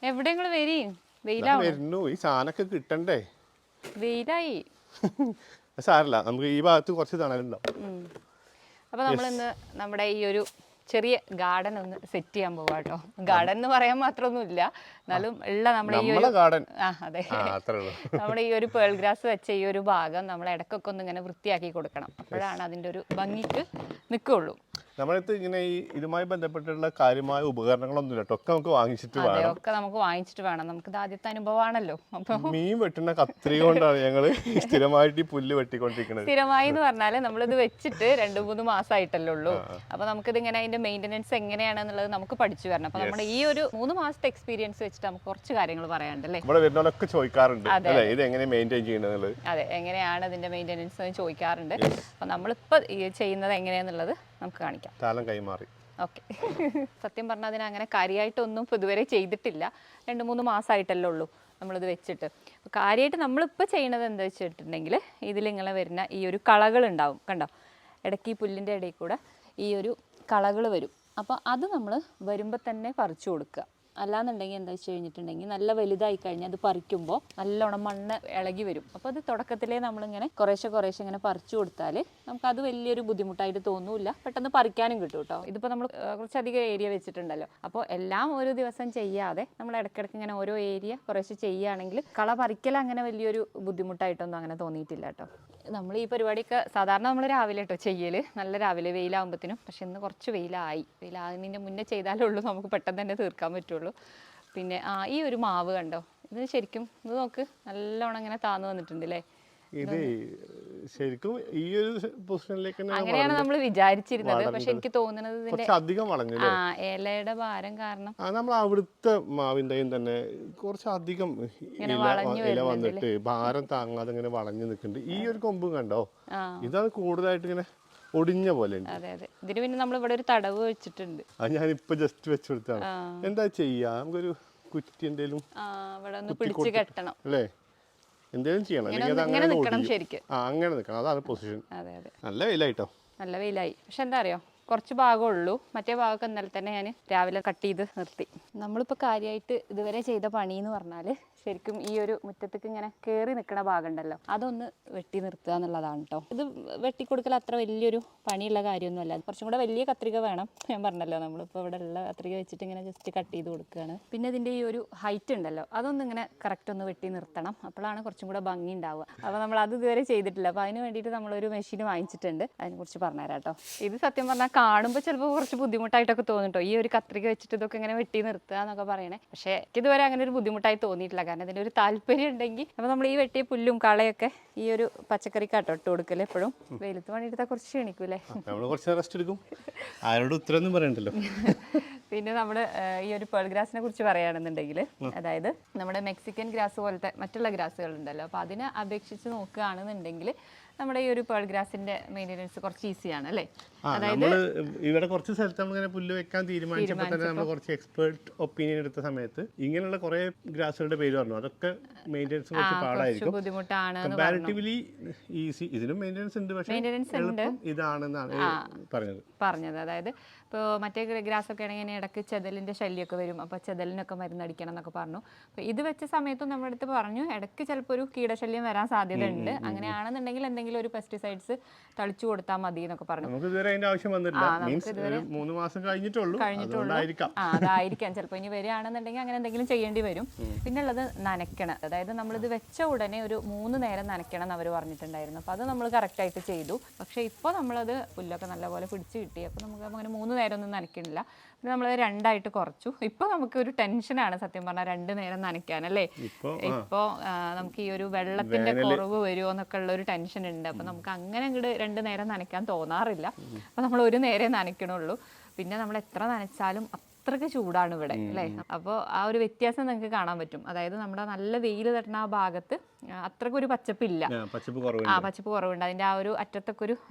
എവിടെ നിങ്ങള് വരി? വെയിലാവുന്നു. ഈ സാധനമൊക്കെ കിട്ടണ്ടേ? വെയിലായി. സാരല്ല, നമുക്ക് ഈ ഭാഗത്ത് കുറച്ച് തണലുണ്ടാവും. അപ്പൊ നമ്മളിന്ന് നമ്മുടെ ഈ ഒരു ചെറിയ ഗാർഡൻ ഒന്ന് സെറ്റ് ചെയ്യാൻ പോവാ കേട്ടോ. ഗാർഡൻ എന്ന് പറയാൻ മാത്രമൊന്നുമില്ല, എന്നാലും ഉള്ള നമ്മുടെ ഈ ഒരു ഗാർഡൻ, അതെ, നമ്മുടെ ഈ ഒരു പേൾ ഗ്രാസ് വെച്ച ഈ ഒരു ഭാഗം നമ്മൾ ഇടയ്ക്കൊക്കെ ഒന്ന് ഇങ്ങനെ വൃത്തിയാക്കി കൊടുക്കണം. അപ്പോഴാണ് അതിന്റെ ഒരു ഭംഗിക്ക് നിൽക്കുള്ളൂ. നമ്മളടുത്ത് ഇങ്ങനെ ഈ ഇതുമായി ബന്ധപ്പെട്ടുള്ള കാര്യമായ ഉപകരണങ്ങളൊന്നും ഇല്ല, ഒക്കെ നമുക്ക് വാങ്ങിച്ചിട്ട് വേണം. ഒക്കെ നമുക്ക് വാങ്ങിച്ചിട്ട് വേണം. നമുക്ക് ആദ്യത്തെ അനുഭവമാണല്ലോ. അപ്പൊ മീൻ വെട്ടുന്ന കത്രിക കൊണ്ടാണ് ഞങ്ങള് സ്ഥിരമായിട്ട് ഈ പുല്ല് വെട്ടിക്കൊണ്ടിരിക്കുന്നത്. സ്ഥിരമായി എന്ന് പറഞ്ഞാല് നമ്മളിത് വെച്ചിട്ട് 2-3 മാസമായിട്ടല്ലേ ഉള്ളൂ. അപ്പൊ നമുക്കിത് ഇങ്ങനെ അതിന്റെ മെയിൻ്റെനൻസ് എങ്ങനെയാണെന്നുള്ളത് നമുക്ക് പഠിച്ചു വരണം. അപ്പൊ നമ്മുടെ ഈ ഒരു 3 മാസത്തെ എക്സ്പീരിയൻസ് വെച്ചിട്ട് നമുക്ക് കുറച്ച് കാര്യങ്ങൾ പറയാനുണ്ടല്ലേ. ഇവിടെ വരുന്നവരൊക്കെ ചോദിക്കാറുണ്ട് ഇത് എങ്ങനെ മെയിൻറ്റെയിൻ ചെയ്യുന്നത്. അതെ, എങ്ങനെയാണ് ഇതിന്റെ മെയിൻ്റെനൻസ് ചോദിക്കാറുണ്ട്. അപ്പൊ നമ്മളിപ്പോ ചെയ്യുന്നത് എങ്ങനെയാന്നുള്ളത് നമുക്ക് കാണിക്കാം. താലം കൈമാറി. ഓക്കെ. സത്യം പറഞ്ഞാൽ അതിന് അങ്ങനെ കാര്യമായിട്ടൊന്നും ഇതുവരെ ചെയ്തിട്ടില്ല. 2-3 മാസമായിട്ടല്ലേ ഉള്ളൂ നമ്മളിത് വെച്ചിട്ട്. കാര്യമായിട്ട് നമ്മളിപ്പോൾ ചെയ്യണത് എന്താ വെച്ചിട്ടുണ്ടെങ്കിൽ ഇതിലിങ്ങനെ വരുന്ന ഈ ഒരു കളകൾ ഉണ്ടാവും, കണ്ടോ? ഇടയ്ക്ക് ഈ പുല്ലിൻ്റെ ഇടയിൽ കൂടെ ഈ ഒരു കളകൾ വരും. അപ്പോൾ അത് നമ്മൾ വരുമ്പോൾ തന്നെ പറിച്ചു കൊടുക്കുക. അല്ലാന്നുണ്ടെങ്കിൽ എന്താ വെച്ച് കഴിഞ്ഞിട്ടുണ്ടെങ്കിൽ നല്ല വലുതായി കഴിഞ്ഞാൽ അത് പറിക്കുമ്പോൾ നല്ലോണം മണ്ണ് ഇളകി വരും. അപ്പോൾ അത് തുടക്കത്തിലേ നമ്മളിങ്ങനെ കുറേശ്ശെ ഇങ്ങനെ പറിച്ചു കൊടുത്താൽ നമുക്കത് വലിയൊരു ബുദ്ധിമുട്ടായിട്ട് തോന്നില്ല, പെട്ടെന്ന് പറിക്കാനും കിട്ടും കേട്ടോ. ഇതിപ്പോൾ നമ്മൾ കുറച്ചധികം ഏരിയ വെച്ചിട്ടുണ്ടല്ലോ, അപ്പോൾ എല്ലാം ഒരു ദിവസം ചെയ്യാതെ നമ്മൾ ഇടയ്ക്കിടയ്ക്ക് ഇങ്ങനെ ഓരോ ഏരിയ കുറേശ്ശെ ചെയ്യുകയാണെങ്കിൽ കള പറിക്കൽ അങ്ങനെ വലിയൊരു ബുദ്ധിമുട്ടായിട്ടൊന്നും അങ്ങനെ തോന്നിയിട്ടില്ല കേട്ടോ. നമ്മൾ ഈ പരിപാടിയൊക്കെ സാധാരണ നമ്മൾ രാവിലെ കേട്ടോ ചെയ്യൽ, നല്ല രാവിലെ വെയിലാകുമ്പോഴത്തേനും. പക്ഷെ ഇന്ന് കുറച്ച് വെയിലാകുന്നതിൻ്റെ മുന്നേ ചെയ്താലേ ഉള്ളൂ നമുക്ക് പെട്ടെന്ന് തന്നെ തീർക്കാൻ പറ്റുള്ളൂ. പിന്നെ ഈ ഒരു മാവ് കണ്ടോ, ഇത് ശരിക്കും ഇത് നോക്ക്, നല്ലോണം ഇങ്ങനെ താന്നു വന്നിട്ടുണ്ട് അല്ലേ. ഇത് ശരിക്കും ഈ ഒരു പൊസിഷനിലേക്ക് അങ്ങനെയാണ് നമ്മൾ വിചാരിച്ചിരുന്നത്. പക്ഷെ എനിക്ക് തോന്നുന്നത് ഇതിന്റെ ഇലയുടെ ഭാരം കാരണം നമ്മൾ അവിടുത്തെ മാവിന്റെയും തന്നെ കുറച്ചധികം ഇല വന്നിട്ട് ഭാരം താങ്ങാതെ ഇങ്ങനെ വളഞ്ഞു നിൽക്കുന്നുണ്ട്. ഈ ഒരു കൊമ്പ് കണ്ടോ, ഇതാണ് കൂടുതലായിട്ട് ഇങ്ങനെ ഒടിഞ്ഞ പോലെ. അതെ അതെ, ഇതിന് പിന്നെ നമ്മൾ ഇവിടെ ഒരു തടവ് വെച്ചിട്ടുണ്ട്. അത് ഞാനിപ്പോ ജസ്റ്റ് വെച്ചെടുത്താണ്. എന്താ ചെയ്യാ, നമുക്കൊരു കുറ്റി എന്തെങ്കിലും ഇവിടെ ഒന്ന് പിടിച്ച് കെട്ടണം അല്ലേ, എന്തെങ്കിലും ചെയ്യണം. അങ്ങനെ നിൽക്കണം ശരിക്കും. അങ്ങനെ നിൽക്കണം, അതാണ് പൊസിഷൻ. നല്ല വെയിലായിട്ടോ, നല്ല വെയിലായി. പക്ഷെ എന്താ അറിയോ, കുറച്ച് ഭാഗമുള്ളൂ. മറ്റേ ഭാഗമൊക്കെ ഇന്നലെ തന്നെ ഞാൻ രാവിലെ കട്ട് ചെയ്ത് നിർത്തി. നമ്മളിപ്പോൾ കാര്യമായിട്ട് ഇതുവരെ ചെയ്ത പണി എന്ന് പറഞ്ഞാൽ ശരിക്കും ഈ ഒരു മുറ്റത്തേക്ക് ഇങ്ങനെ കയറി നിൽക്കുന്ന ഭാഗം ഉണ്ടല്ലോ, അതൊന്ന് വെട്ടി നിർത്തുക എന്നുള്ളതാണ് കേട്ടോ. ഇത് വെട്ടിക്കൊടുക്കൽ അത്ര വലിയൊരു പണിയുള്ള കാര്യമൊന്നുമല്ല. കുറച്ചും കൂടെ വലിയ കത്രിക വേണം. ഞാൻ പറഞ്ഞല്ലോ, നമ്മളിപ്പോൾ ഇവിടെ ഉള്ള കത്രിക വെച്ചിട്ട് ഇങ്ങനെ ജസ്റ്റ് കട്ട് ചെയ്ത് കൊടുക്കുകയാണ്. പിന്നെ ഇതിൻ്റെ ഈ ഒരു ഹൈറ്റ് ഉണ്ടല്ലോ, അതൊന്ന് ഇങ്ങനെ കറക്റ്റ് ഒന്ന് വെട്ടി നിർത്തണം. അപ്പോഴാണ് കുറച്ചും കൂടെ ഭംഗി ഉണ്ടാവുക. അപ്പോൾ നമ്മൾ അത് ഇതുവരെ ചെയ്തിട്ടില്ല. അപ്പോൾ അതിന് വേണ്ടിയിട്ട് നമ്മളൊരു മെഷീൻ വാങ്ങിച്ചിട്ടുണ്ട്. അതിനെക്കുറിച്ച് പറഞ്ഞുതരാം കേട്ടോ. ഇത് സത്യം പറഞ്ഞാൽ കാണുമ്പോൾ ചിലപ്പോൾ കുറച്ച് ബുദ്ധിമുട്ടായിട്ടൊക്കെ തോന്നിട്ടോ, ഈ ഒരു കത്രിക വെച്ചിട്ട് ഇതൊക്കെ ഇങ്ങനെ വെട്ടി നിർത്തുക എന്നൊക്കെ പറയണേ. പക്ഷേ എനിക്കിതുവരെ അങ്ങനെ ഒരു ബുദ്ധിമുട്ടായി തോന്നിയിട്ടില്ല. കാരണം ഇതിൻ്റെ ഒരു താല്പര്യം ഉണ്ടെങ്കിൽ അപ്പോൾ നമ്മൾ ഈ വെട്ടിയ പുല്ലും കളയൊക്കെ ഈ ഒരു പച്ചക്കറിക്കാട്ടോ ഇട്ട് കൊടുക്കല്ലേ. എപ്പോഴും വെയിലത്ത് പണിയെടുത്താൽ കുറച്ച് ക്ഷണിക്കൂലേ, കുറച്ച് റെസ്റ്റ് എടുക്കും. ആരോട് ഉത്തരവൊന്നും പറയണ്ടല്ലോ. പിന്നെ നമ്മൾ ഈ ഒരു പേൾ ഗ്രാസിനെ കുറിച്ച് പറയുകയാണെന്നുണ്ടെങ്കിൽ, അതായത് നമ്മുടെ മെക്സിക്കൻ ഗ്രാസ് പോലത്തെ മറ്റുള്ള ഗ്രാസുകൾ ഉണ്ടല്ലോ, അപ്പോൾ അതിനെ അപേക്ഷിച്ച് നോക്കുകയാണെന്നുണ്ടെങ്കിൽ നമ്മുടെ ഈ ഒരു പേൾ ഗ്രാസിന്റെ മെയിൻ്റെനൻസ് കുറച്ച് ഈസിയാണ് അല്ലേ. അതായത് ഇവിടെ കുറച്ച് സ്ഥലത്ത് നമ്മളിങ്ങനെ പുല്ല് വെക്കാൻ തീരുമാനിച്ചപ്പോൾ തന്നെ നമ്മൾ കുറച്ച് എക്സ്പേർട്ട് ഒപ്പീനിയൻ എടുത്ത സമയത്ത് ഇങ്ങനെയുള്ള കുറെ ഗ്രാസുകളുടെ പേര് പറഞ്ഞു. അതൊക്കെ മെയിൻ്റെനൻസ് കുറച്ച് പാടായിരിക്കും, ബുദ്ധിമുട്ടാണ്. Comparatively easy. ഇതിനും മെയിൻ്റെനൻസ് ഉണ്ട്, പക്ഷേ ഇതാണെന്നാണ് പറഞ്ഞത്. അതായത് ഇപ്പോൾ മറ്റേ ഗ്രാസ് ഒക്കെ ആണെങ്കിൽ ഇടയ്ക്ക് ചെതലിൻ്റെ ശല്യമൊക്കെ വരും, അപ്പോൾ ചെതലിനൊക്കെ മരുന്നടിക്കണം എന്നൊക്കെ പറഞ്ഞു. അപ്പോൾ ഇത് വെച്ച സമയത്തും നമ്മുടെ അടുത്ത് പറഞ്ഞു ഇടയ്ക്ക് ചിലപ്പോൾ ഒരു കീടശല്യം വരാൻ സാധ്യതയുണ്ട്. അങ്ങനെയാണെന്നുണ്ടെങ്കിൽ എന്തെങ്കിലും ഒരു പെസ്റ്റിസൈഡ്സ് തളിച്ചു കൊടുത്താൽ മതി എന്നൊക്കെ പറഞ്ഞു. അതായിരിക്കാം ചിലപ്പോൾ ഇനി വരികയാണെന്നുണ്ടെങ്കിൽ അങ്ങനെ എന്തെങ്കിലും ചെയ്യേണ്ടി വരും. പിന്നെ ഉള്ളത് നനയ്ക്കണം. അതായത് നമ്മളിത് വെച്ച ഉടനെ ഒരു 3 നേരം നനയ്ക്കണം എന്ന് അവർ പറഞ്ഞിട്ടുണ്ടായിരുന്നു. അപ്പോൾ അത് നമ്മൾ കറക്റ്റായിട്ട് ചെയ്തു. പക്ഷേ ഇപ്പോൾ നമ്മളത് പുല്ലൊക്കെ നല്ലപോലെ പിടിച്ച് കിട്ടി. അപ്പോൾ നമുക്ക് അങ്ങനെ 3 നേരം ഒന്നും നനയ്ക്കണില്ല. പിന്നെ നമ്മൾ 2 ആയിട്ട് കുറച്ചു. ഇപ്പോൾ നമുക്ക് ഒരു ടെൻഷനാണ് സത്യം പറഞ്ഞാൽ 2 നേരം നനയ്ക്കാനല്ലേ. ഇപ്പോൾ നമുക്ക് ഈ ഒരു വെള്ളത്തിന്റെ കുറവ് വരുമോ എന്നൊക്കെ ഉള്ള ഒരു ടെൻഷൻ ഉണ്ട്. അപ്പോൾ നമുക്ക് അങ്ങനെ അങ്ങോട്ട് 2 നേരം നനയ്ക്കാൻ തോന്നാറില്ല. അപ്പോൾ നമ്മൾ 1 നേരം നനയ്ക്കണുള്ളൂ. പിന്നെ നമ്മൾ എത്ര നനച്ചാലും അത്രയ്ക്ക് ചൂടാണ് ഇവിടെ അല്ലേ. അപ്പോൾ ആ ഒരു വ്യത്യാസം നിങ്ങൾക്ക് കാണാൻ പറ്റും. അതായത് നമ്മുടെ നല്ല വെയിൽ തട്ടുന്ന ആ ഭാഗത്ത് അത്രയ്ക്ക് ഒരു പച്ചപ്പില്ല. പച്ചപ്പ് കുറവുണ്ട്. പച്ചപ്പ് കുറവുണ്ട്. അതിന്റെ ആ ഒരു അറ്റത്തൊക്കെ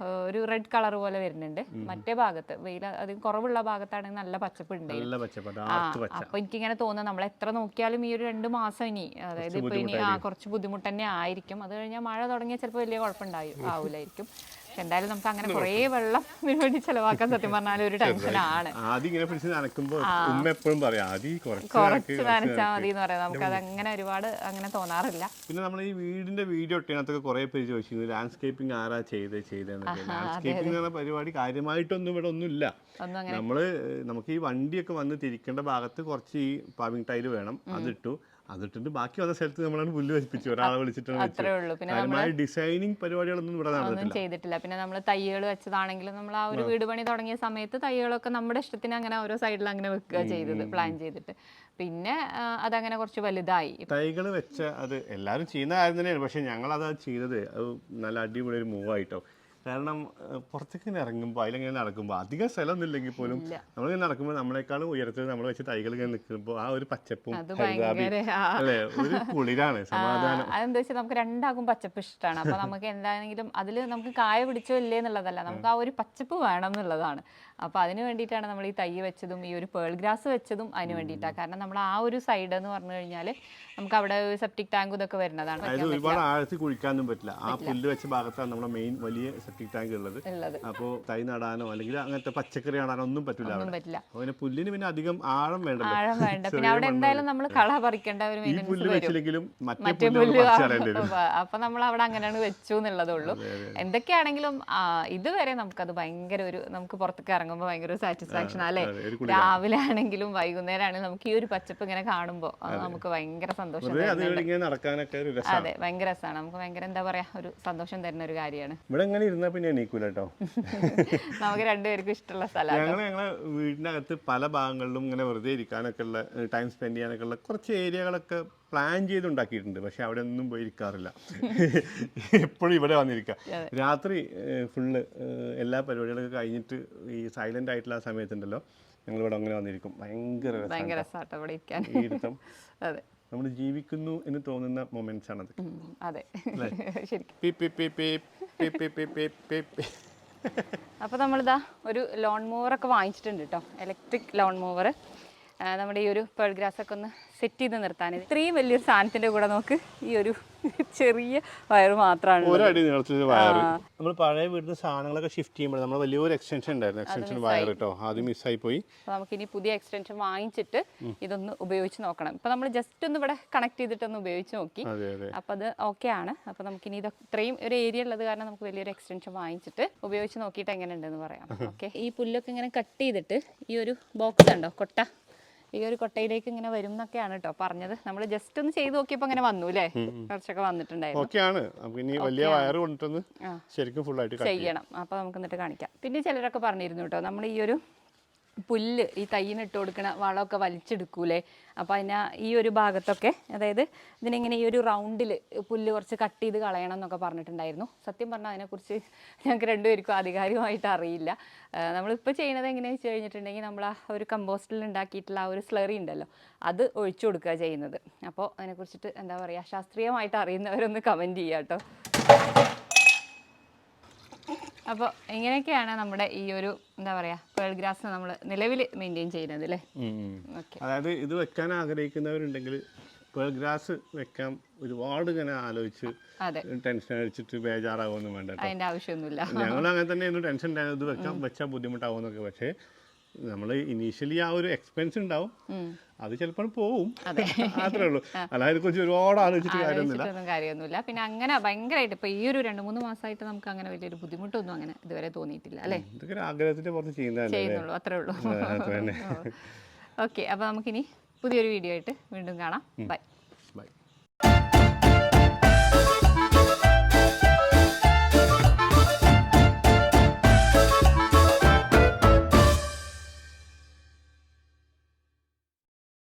ഒരു റെഡ് കളർ പോലെ വരുന്നുണ്ട്. മറ്റേ ഭാഗത്ത് വെയിൽ അതിന് കുറവുള്ള ഭാഗത്താണെങ്കിൽ നല്ല പച്ചപ്പ് ഉണ്ട്. അപ്പൊ എനിക്കിങ്ങനെ തോന്നുന്നത് നമ്മൾ എത്ര നോക്കിയാലും ഈ ഒരു 2 മാസം ഇനി, അതായത് ഇപ്പൊ ഇനി കുറച്ച് ബുദ്ധിമുട്ട് തന്നെ ആയിരിക്കും. അത് കഴിഞ്ഞാൽ മഴ തുടങ്ങിയാൽ ചിലപ്പോൾ വലിയ ആവൂലായിരിക്കും. എന്തായാലും നമുക്ക് അങ്ങനെ കുറേ വെള്ളം ഇതിനു വേണ്ടി ചെലവാക്കാൻ സത്യം പറഞ്ഞാൽ ഒരു ടെൻഷനാണ്. കുറച്ച് നനച്ചാൽ മതി എന്ന് പറയാം. നമുക്ക് അത് അങ്ങനെ ഒരുപാട് അങ്ങനെ തോന്നാറില്ല. പിന്നെ നമ്മൾ ഈ വീടിന്റെ വീഡിയോ ഇട്ടതിനകത്തൊക്കെ കുറെ പേര് ചോദിച്ചു ലാൻഡ്സ്കേപ്പിംഗ് ആരാ ചെയ്തതെന്നൊക്കെ. ലാൻഡ്സ്കേപ്പിംഗ് എന്ന പരിപാടി കാര്യമായിട്ടൊന്നും ഇവിടെ ഒന്നുമില്ല. നമുക്ക് ഈ വണ്ടിയൊക്കെ വന്ന് തിരിക്കേണ്ട ഭാഗത്ത് കുറച്ച് ഈ പാവിംഗ് ടൈല് വേണം, അതിട്ടിട്ട് ബാക്കി വന്ന സ്ഥലത്ത് നമ്മളാണ് പുല്ല് വെച്ചിപ്പിച്ചു, ഒരാളെ വിളിച്ചിട്ടാണ്. ഡിസൈനിങ് പരിപാടികളൊന്നും ഇവിടെ ചെയ്തിട്ടില്ല. പിന്നെ നമ്മൾ തൈകൾ വെച്ചതാണെങ്കിലും നമ്മൾ ആ ഒരു വീട് പണി തുടങ്ങിയ സമയത്ത് തൈകളൊക്കെ നമ്മുടെ ഇഷ്ടത്തിന് അങ്ങനെ ഓരോ സൈഡിൽ അങ്ങനെ വെക്കുക ചെയ്തത്, പ്ലാൻ ചെയ്തിട്ട്. പിന്നെ അതങ്ങനെ കുറച്ച് വലുതായി. തൈകൾ വെച്ച അത് എല്ലാവരും ചെയ്യുന്ന കാര്യം തന്നെയാണ്. പക്ഷെ ഞങ്ങളത് ചെയ്തത് നല്ല അടിപൊളി ഒരു മൂവായിട്ടോ. കാരണം പുറത്തേക്ക് ഇങ്ങനെ ഇറങ്ങുമ്പോൾ അതിലിങ്ങനെ നടക്കുമ്പോൾ അധികം സ്ഥലമൊന്നും ഇല്ലെങ്കിൽ പോലും നമ്മളിങ്ങനെ നടക്കുമ്പോൾ നമ്മളെക്കാളും ഉയരത്തിൽ നമ്മൾ വെച്ച് തൈകൾ ഇങ്ങനെ നിൽക്കുമ്പോൾ ആ ഒരു പച്ചപ്പും അല്ലേ ഒരു കുളിരാണ്, സമാധാനം. അതെന്താ വെച്ചാൽ നമുക്ക് രണ്ടാകും പച്ചപ്പ് ഇഷ്ടമാണ്. അപ്പൊ നമുക്ക് എന്താണെങ്കിലും അതിൽ നമുക്ക് കായ പിടിച്ചോ ഇല്ലേ എന്നുള്ളതല്ല, നമുക്ക് ആ ഒരു പച്ചപ്പ് വേണം എന്നുള്ളതാണ്. അപ്പൊ അതിന് വേണ്ടിയിട്ടാണ് നമ്മൾ ഈ തൈ വെച്ചതും ഈ ഒരു പേൾ ഗ്രാസ് വെച്ചതും അതിന് വേണ്ടിയിട്ടാണ്. കാരണം നമ്മൾ ആ ഒരു സൈഡ് എന്ന് പറഞ്ഞു കഴിഞ്ഞാൽ നമുക്ക് അവിടെ സെപ്റ്റിക് ടാങ്ക് ഇതൊക്കെ വരുന്നതാണ്. ഒരുപാട് ആഴത്തിൽ കുഴിക്കാനും പറ്റില്ല. ആ പുല്ല് വെച്ച ഭാഗത്താണ് നമ്മുടെ മെയിൻ വലിയ സെപ്റ്റിക് ടാങ്ക് ഉള്ളത്. അപ്പോൾ തൈ നടാനോ അല്ലെങ്കിൽ അങ്ങനത്തെ പച്ചക്കറി നടാനോ ഒന്നും പറ്റില്ല. പിന്നെ പുല്ലിന് പിന്നെ അധികം ആഴം വേണ്ട. പിന്നെ അവിടെ എന്തായാലും നമ്മൾ കള പറിക്കേണ്ട ഒരു പുല്ല് വെച്ചില്ലെങ്കിലും മറ്റേ പുല്ല്. അപ്പൊ നമ്മൾ അവിടെ അങ്ങനെയാണ് വെച്ചു എന്നുള്ളതേ ഉള്ളൂ. എന്തൊക്കെയാണെങ്കിലും ഇതുവരെ നമുക്കത് ഭയങ്കര ഒരു നമുക്ക് പുറത്തേക്ക് ഇറങ്ങുമ്പോൾ ഭയങ്കര സാറ്റിസ്ഫാക്ഷൻ അല്ലേ. രാവിലെ ആണെങ്കിലും വൈകുന്നേരം ആണെങ്കിലും നമുക്ക് ഈ ഒരു പച്ചപ്പ് ഇങ്ങനെ കാണുമ്പോൾ നമുക്ക് ഭയങ്കര സന്തോഷം. അതെ, ഭയങ്കര രസമാണ്. നമുക്ക് ഭയങ്കര എന്താ പറയാ ഒരു സന്തോഷം തരുന്ന ഒരു കാര്യമാണ്. ഇവിടെ ഇങ്ങനെ ഇരുന്നാ പിന്നെ എണീക്കൂല കേട്ടോ. നമുക്ക് രണ്ടുപേർക്കും ഇഷ്ടമുള്ള സ്ഥലമാണ്. ഞങ്ങളെ വീടിനകത്ത് പല ഭാഗങ്ങളിലും ഇങ്ങനെ വെറുതെ ഇരിക്കാനൊക്കെ ഉള്ള ടൈം സ്പെൻഡ് ചെയ്യാനൊക്കെ ഉള്ള കുറച്ച് ഏരിയകളൊക്കെ പ്ലാൻ ചെയ്തുണ്ടാക്കിയിട്ടുണ്ട്. പക്ഷെ അവിടെ ഒന്നും പോയി ഇരിക്കാറില്ല. എപ്പോഴും ഇവിടെ വന്നിരിക്കുക. രാത്രി ഫുള്ള് എല്ലാ പരിപാടികളൊക്കെ കഴിഞ്ഞിട്ട് ഈ സൈലന്റ് ആയിട്ടുള്ള ആ സമയത്തുണ്ടല്ലോ ഞങ്ങളിവിടെ അങ്ങനെ വന്നിരിക്കും. ഭയങ്കര രസമാട്ടോ ഇവിടെ ഇരിക്കാൻ. അതെ, നമ്മൾ ജീവിക്കുന്നു എന്ന് തോന്നുന്ന മൊമെന്റ്സ് ആണത്. അതെ, ശരി. അപ്പോൾ നമ്മളിതാ ഒരു ലോൺ മൂവറൊക്കെ വാങ്ങിച്ചിട്ടുണ്ട് കേട്ടോ, ഇലക്ട്രിക് ലോൺ മൂവർ. നമ്മുടെ ഈ ഒരു പേൾ ഗ്രാസ് ഒക്കെ ഒന്ന് സെറ്റ് ചെയ്ത് നിർത്താൻ. ഇത്രയും വലിയൊരു സാധനത്തിന്റെ കൂടെ നമുക്ക് ഈ ഒരു ചെറിയ വയറ് മാത്രമാണ്. നമ്മൾ പഴയ വീട്ടിൽ സാധനങ്ങളൊക്കെ ഷിഫ്റ്റ് ചെയ്യുമ്പോൾ നമ്മൾ വലിയൊരു എക്സ്റ്റൻഷൻ ഉണ്ടായിരുന്നു, എക്സ്റ്റൻഷൻ വയർ കേട്ടോ, അത് മിസ്സായി പോയി. നമുക്കിനി പുതിയ എക്സ്റ്റൻഷൻ വാങ്ങിച്ചിട്ട് ഇതൊന്ന് ഉപയോഗിച്ച് നോക്കണം. ഇപ്പൊ നമ്മൾ ജസ്റ്റ് ഒന്ന് ഇവിടെ കണക്ട് ചെയ്തിട്ടൊന്ന് ഉപയോഗിച്ച് നോക്കി. അപ്പൊ അത് ഓക്കെ ആണ്. അപ്പൊ നമുക്കിനി ഇത് ഇത്രയും ഒരു ഏരിയ ഉള്ളത് കാരണം നമുക്ക് വലിയൊരു എക്സ്റ്റൻഷൻ വാങ്ങിച്ചിട്ട് ഉപയോഗിച്ച് നോക്കിയിട്ട് എങ്ങനെ ഉണ്ടെന്ന് പറയാം. ഓക്കെ, ഈ പുല്ലൊക്കെ ഇങ്ങനെ കട്ട് ചെയ്തിട്ട് ഈ ഒരു ബോക്സ് ഉണ്ടോ, കൊട്ട, ഈ ഒരു കൊട്ടയിലേക്ക് ഇങ്ങനെ വരും എന്നൊക്കെയാണ് കേട്ടോ പറഞ്ഞത്. നമ്മൾ ജസ്റ്റ് ഒന്ന് ചെയ്ത് നോക്കിയപ്പോൾ അങ്ങനെ വന്നു അല്ലേ, കുറച്ചൊക്കെ വന്നിട്ടുണ്ടായിരുന്നു. ചെയ്യണം. അപ്പോൾ നമുക്ക് എന്നിട്ട് കാണിക്കാം. പിന്നെ ചിലരൊക്കെ പറഞ്ഞിരുന്നു കേട്ടോ, നമ്മൾ ഈ ഒരു പുല്ല് ഈ തൈയിന് ഇട്ട് കൊടുക്കണ വളമൊക്കെ വലിച്ചെടുക്കൂലേ, അപ്പോൾ അതിന് ഈ ഒരു ഭാഗത്തൊക്കെ, അതായത് ഇതിനിങ്ങനെ ഈ ഒരു റൗണ്ടിൽ പുല്ല് കുറച്ച് കട്ട് ചെയ്ത് കളയണം എന്നൊക്കെ പറഞ്ഞിട്ടുണ്ടായിരുന്നു. സത്യം പറഞ്ഞാൽ അതിനെക്കുറിച്ച് ഞങ്ങൾക്ക് രണ്ടുപേർക്കും ആധികാരികമായിട്ട് അറിയില്ല. നമ്മളിപ്പോൾ ചെയ്യുന്നത് എങ്ങനെയാണെന്ന് വെച്ച് കഴിഞ്ഞിട്ടുണ്ടെങ്കിൽ നമ്മൾ ആ ഒരു കമ്പോസ്റ്റിൽ ഉണ്ടാക്കിയിട്ടുള്ള ആ ഒരു സ്ലറി ഉണ്ടല്ലോ, അത് ഒഴിച്ചു കൊടുക്കുക ചെയ്യുന്നത്. അപ്പോൾ അതിനെക്കുറിച്ചിട്ട് എന്താ പറയുക, ശാസ്ത്രീയമായിട്ട് അറിയുന്നവരൊന്ന് കമൻറ്റ് ചെയ്യുക കേട്ടോ. അപ്പോൾ ഇങ്ങനെയൊക്കെയാണ് നമ്മുടെ ഈ ഒരു എന്താ പറയാ പേൾ ഗ്രാസ് നമ്മൾ നിലവിൽ മെയിൻറ്റെയിൻ ചെയ്യുന്നത് അല്ലേ. അതായത് ഇത് വെക്കാൻ ആഗ്രഹിക്കുന്നവരുണ്ടെങ്കിൽ പേൾ ഗ്രാസ് വെക്കാൻ ഒരുപാട് ഇങ്ങനെ ആലോചിച്ച് ടെൻഷൻ അടിച്ചിട്ട് ബേജാറാവുമെന്നും വേണ്ട. അതിന്റെ ആവശ്യമൊന്നുമില്ല. ഞങ്ങൾ അങ്ങനെ തന്നെ ടെൻഷൻ ഉണ്ടായത് വെച്ചാൽ ബുദ്ധിമുട്ടാവുമെന്നൊക്കെ. പക്ഷേ നമ്മൾ ഇനീഷ്യലി ആ ഒരു എക്സ്പെൻസ് ഉണ്ടാവും, അത് ചിലപ്പോൾ പോവും, അത്രേ ഉള്ളൂ. അല്ലാതെ കുറിച്ച് ഒരുപാട് ആലോചിച്ചിട്ട് കാര്യമൊന്നുമില്ല. പിന്നെ അങ്ങനെ ഭയങ്കരമായിട്ട് ഇപ്പൊ ഈ ഒരു 2-3 മാസമായിട്ട് നമുക്ക് അങ്ങനെ വലിയൊരു ബുദ്ധിമുട്ടൊന്നും അങ്ങനെ ഇതുവരെ തോന്നിയിട്ടില്ല അല്ലേ. ഇതൊക്കെ ആഗ്രഹത്തിന്റെ പുറത്ത് ചെയ്യുന്നുള്ളൂ, അത്രേ ഉള്ളൂ. ഓക്കെ, അപ്പൊ നമുക്കിനി പുതിയൊരു വീഡിയോ ആയിട്ട് വീണ്ടും കാണാം. ബൈ.